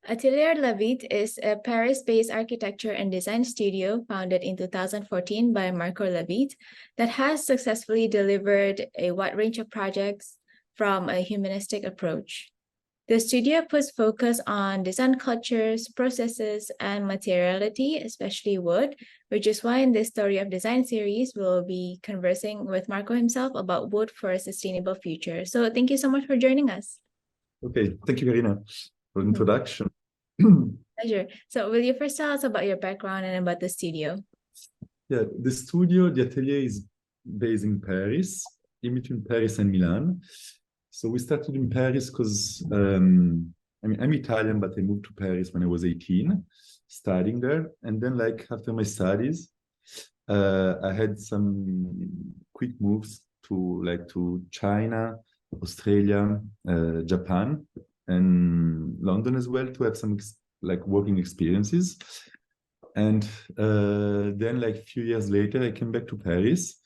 Atelier Lavit is a Paris-based architecture and design studio founded in 2014 by Marco Lavit that has successfully delivered a wide range of projects from a humanistic approach. The studio puts focus on design cultures, processes, and materiality, especially wood, which is why in this Story of Design series, we'll be conversing with Marco himself about wood for a sustainable future. So thank you so much for joining us. Okay, thank you, Karina, for the introduction. Pleasure. So will you first tell us about your background and about the studio? Yeah, the studio, the atelier is based in Paris, in between Paris and Milan. So we started in Paris because, I'm Italian, but I moved to Paris when I was 18, studying there. And then after my studies, I had some quick moves to China, Australia, Japan, and London as well to have some working experiences. And then a few years later, I came back to Paris,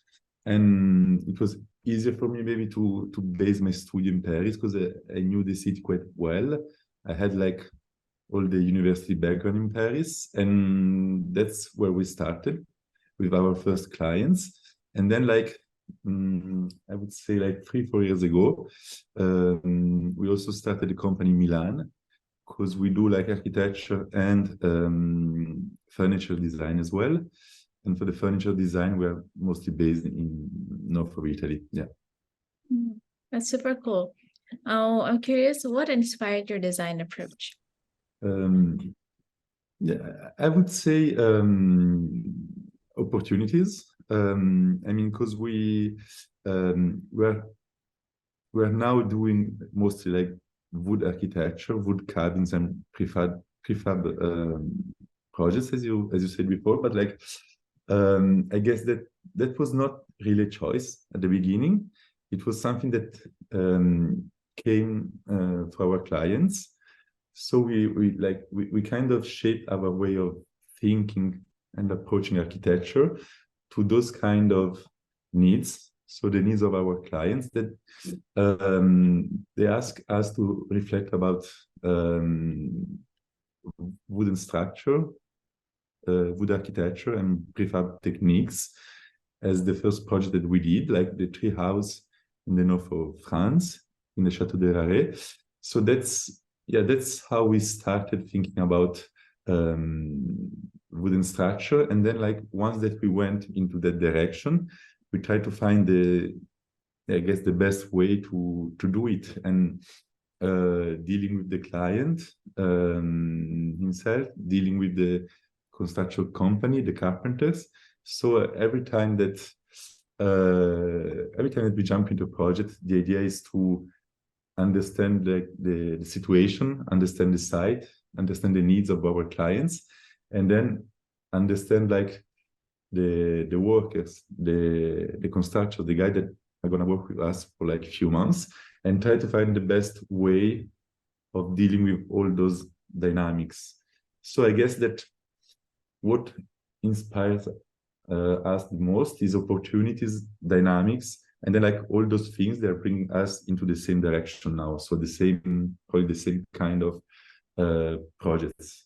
and it was easier for me maybe to base my studio in Paris because I knew the city quite well. I had all the university background in Paris, and that's where we started with our first clients. And then I would say 3-4 years ago, we also started a company in Milan because we do architecture and furniture design as well. And for the furniture design, we're mostly based in north of Italy. Yeah. That's super cool. Oh, I'm curious, what inspired your design approach? Yeah, I would say opportunities. Because we're now doing mostly wood architecture, wood cabins, and prefab projects, as you said before. But I guess that was not really a choice at the beginning. It was something that came to our clients. So we kind of shaped our way of thinking and approaching architecture to those kind of needs. So the needs of our clients that they ask us to reflect about wooden structure, wood architecture, and prefab techniques as the first project that we did, the tree house in the north of France, in the Château de Raret. So that's how we started thinking about wooden structure. And then once that we went into that direction, we tried to find the best way to do it, and dealing with the client himself, dealing with the construction company, the carpenters. So every time that we jump into a project, the idea is to understand the situation, understand the site, understand the needs of our clients, and then understand the workers, the constructors, the guys that are going to work with us for a few months, and try to find the best way of dealing with all those dynamics. So I guess that what inspires us the most is opportunities, dynamics, and then all those things, they're bringing us into the same direction now. So probably the same kind of projects.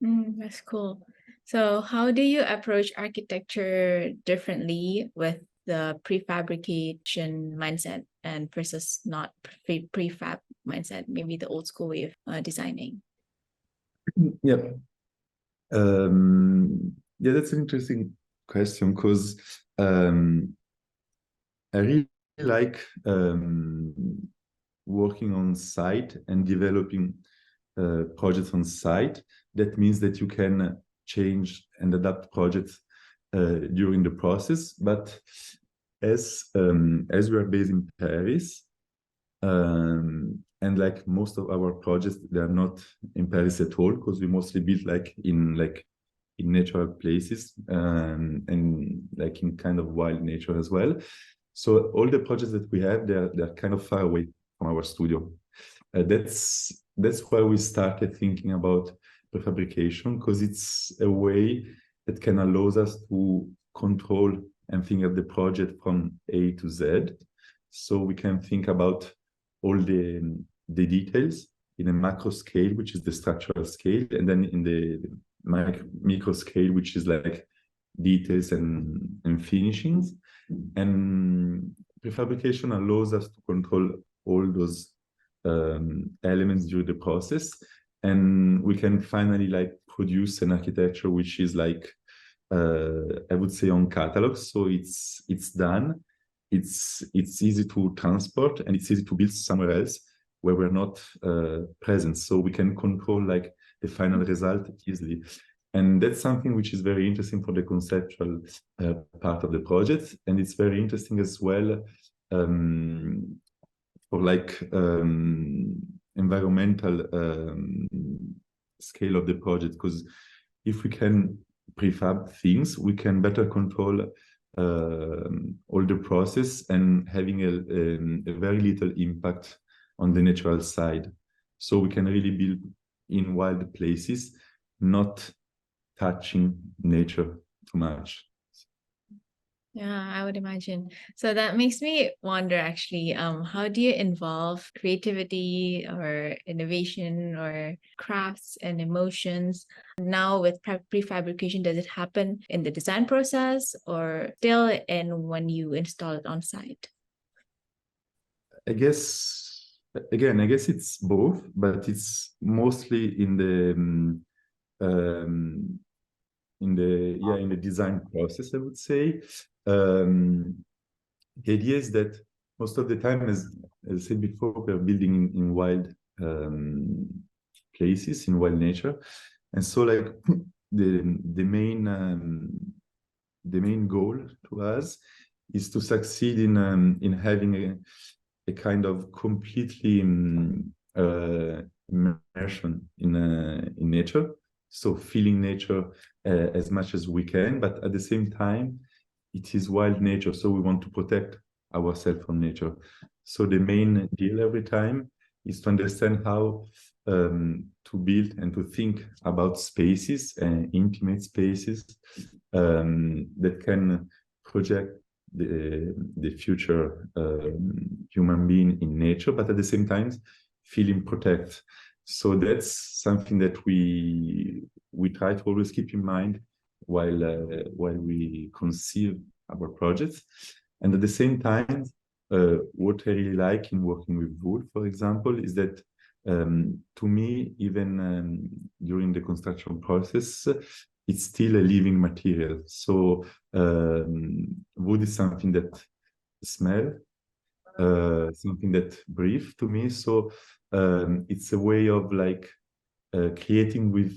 That's cool. So how do you approach architecture differently with the prefabrication mindset and versus not prefab mindset, maybe the old school way of designing? Yeah. Yeah, that's an interesting question because I really like working on site and developing projects on site. That means that you can change and adapt projects during the process. But as we are based in Paris, and most of our projects, they are not in Paris at all, because we mostly build in natural places and in kind of wild nature as well. So all the projects that we have, they're kind of far away from our studio. That's why we started thinking about prefabrication, because it's a way that can allow us to control and think of the project from A to Z. So we can think about all the details in a macro scale, which is the structural scale, and then in the micro scale, which is like details and finishings. And prefabrication allows us to control all those elements during the process, and we can finally like produce an architecture which is like I would say on catalog. So it's done, it's easy to transport, and it's easy to build somewhere else where we're not present. So we can control like the final result easily. And that's something which is very interesting for the conceptual part of the project. And it's very interesting as well for like environmental scale of the project, because if we can prefab things, we can better control all the process and having a very little impact on the natural side. So we can really build in wild places, not touching nature too much. Yeah, I would imagine. So that makes me wonder actually, how do you involve creativity or innovation or crafts and emotions? Now with prefabrication, does it happen in the design process or still in when you install it on site? I guess, again, I guess it's both, but it's mostly in the design process, I would say. The idea is that most of the time, as I said before, we're building in wild places, in wild nature, and so like the main goal to us is to succeed in having a kind of completely immersion in nature. So feeling nature as much as we can, but at the same time, it is wild nature. So we want to protect ourselves from nature. So the main deal every time is to understand how to build and to think about spaces and intimate spaces that can project the future human being in nature, but at the same time feeling protect. So that's something that we try to always keep in mind while we conceive our projects. And at the same time, what I really like in working with wood, for example, is that to me, even during the construction process, it's still a living material. So wood is something that smells, something that breathes to me. So it's a way of like creating with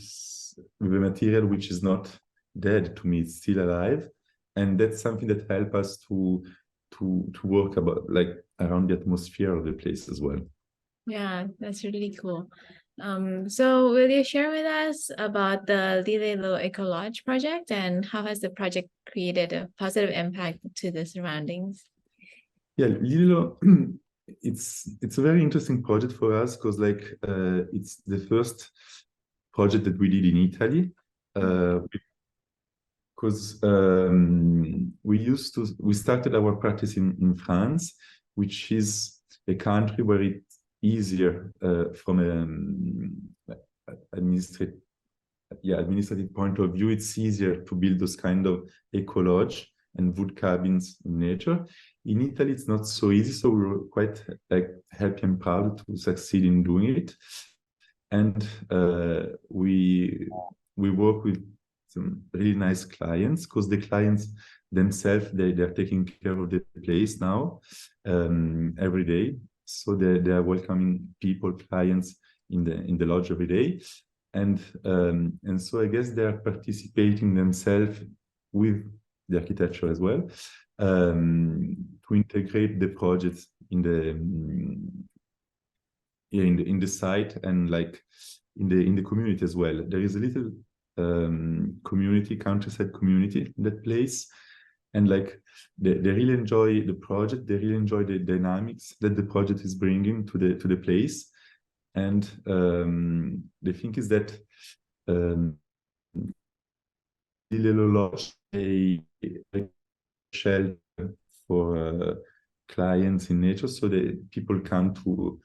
a material which is not dead. To me, it's still alive, and that's something that helps us to work about like around the atmosphere of the place as well. Yeah, that's really cool. So will you share with us about the Lilelo Eco Lodge project and how has the project created a positive impact to the surroundings? Yeah, Lilelo, it's a very interesting project for us because like it's the first project that we did in Italy. Because we started our practice in France, which is a country where it's easier from an administrative point of view. It's easier to build those kind of eco lodge and wood cabins in nature. In Italy, it's not so easy, so we were quite like happy and proud to succeed in doing it. And we work with some really nice clients because the clients themselves they're taking care of the place now every day. So they are welcoming people, clients in the lodge every day, and so I guess they are participating themselves with the architecture as well to integrate the projects in the site and like in the community as well. There is a little countryside community in that place, and like they really enjoy the project. They really enjoy the dynamics that the project is bringing to the place. And the thing is that Lilelo Lodge a shelter for clients in nature, so that people come to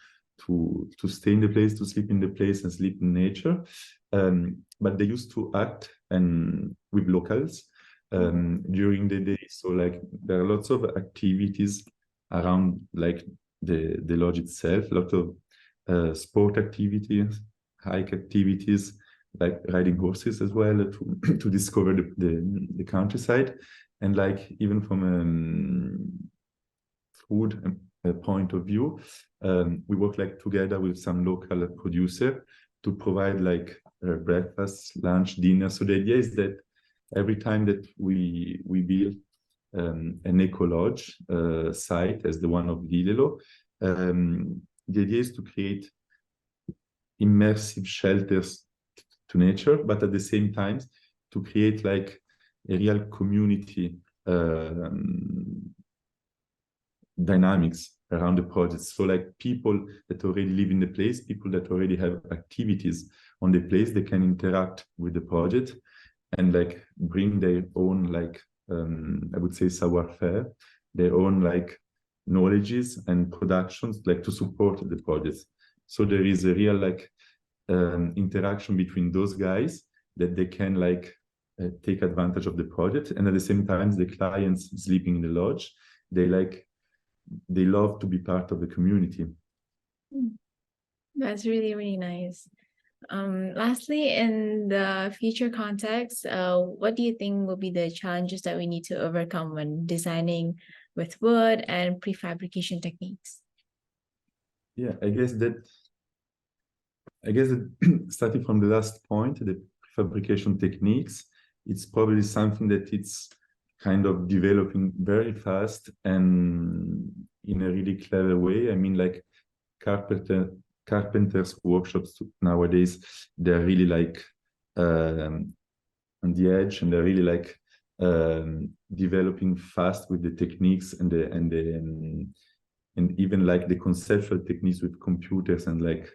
to stay in the place, to sleep in the place and sleep in nature. But they used to act and with locals during the day. So like there are lots of activities around like the lodge itself, a lot of sport activities, hike activities, like riding horses as well to discover the countryside. And like even from food point of view, we work like together with some local producer to provide like breakfast, lunch, dinner. So the idea is that every time that we build an eco lodge site as the one of Lilelo, the idea is to create immersive shelters to nature, but at the same time to create like a real community dynamics around the project. So like people that already live in the place, people that already have activities on the place, they can interact with the project and like bring their own like I would say savoir-faire, their own like knowledges and productions like to support the project. So there is a real like interaction between those guys that they can like take advantage of the project, and at the same time the clients sleeping in the lodge, they love to be part of the community. That's really, really nice. Lastly, in the future context, what do you think will be the challenges that we need to overcome when designing with wood and prefabrication techniques? Yeah, I guess that starting from the last point, the prefabrication techniques, it's probably something that it's kind of developing very fast and in a really clever way. I mean, like carpenters workshops nowadays, they're really like on the edge, and they're really like developing fast with the techniques and even like the conceptual techniques with computers and like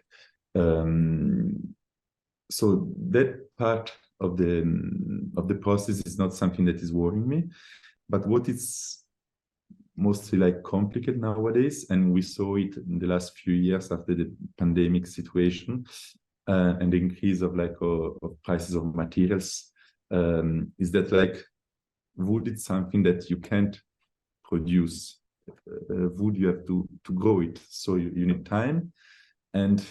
so that part of the process is not something that is worrying me, but what is mostly like complicated nowadays, and we saw it in the last few years after the pandemic situation and the increase of like of prices of materials, is that like wood is something that you can't produce. Wood, you have to grow it, so you need time. And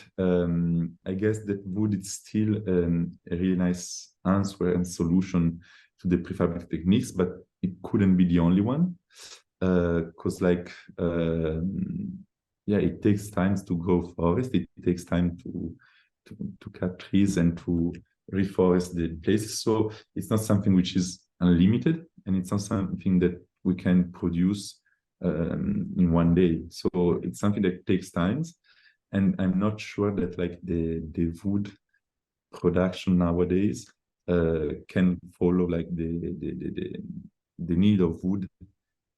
I guess that wood is still a really nice answer and solution to the prefabricated techniques, but it couldn't be the only one, because like yeah, it takes time to grow forest. It takes time to cut trees and to reforest the places. So it's not something which is unlimited, and it's not something that we can produce in one day. So it's something that takes time. And I'm not sure that like the wood production nowadays can follow like the need of wood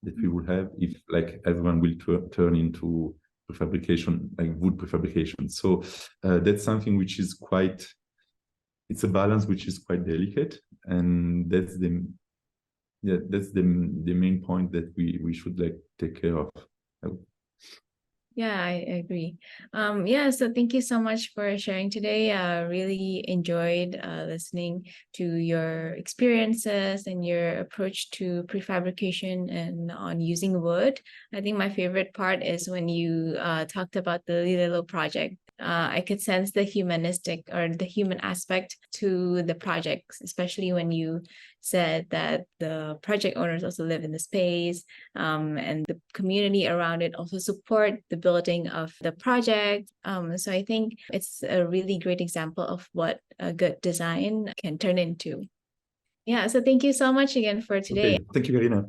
that we will have if like everyone will turn into prefabrication, like wood prefabrication. So that's something which is it's a balance which is quite delicate, and that's the main point that we should like take care of. Yeah, I agree. Yeah, so thank you so much for sharing today. Really enjoyed listening to your experiences and your approach to prefabrication and on using wood. I think my favorite part is when you talked about the Lilelo project. I could sense the humanistic or the human aspect to the project, especially when you said that the project owners also live in the space, and the community around it also support the building of the project. So I think it's a really great example of what a good design can turn into. Yeah, so thank you so much again for today. Okay. Thank you, Karina.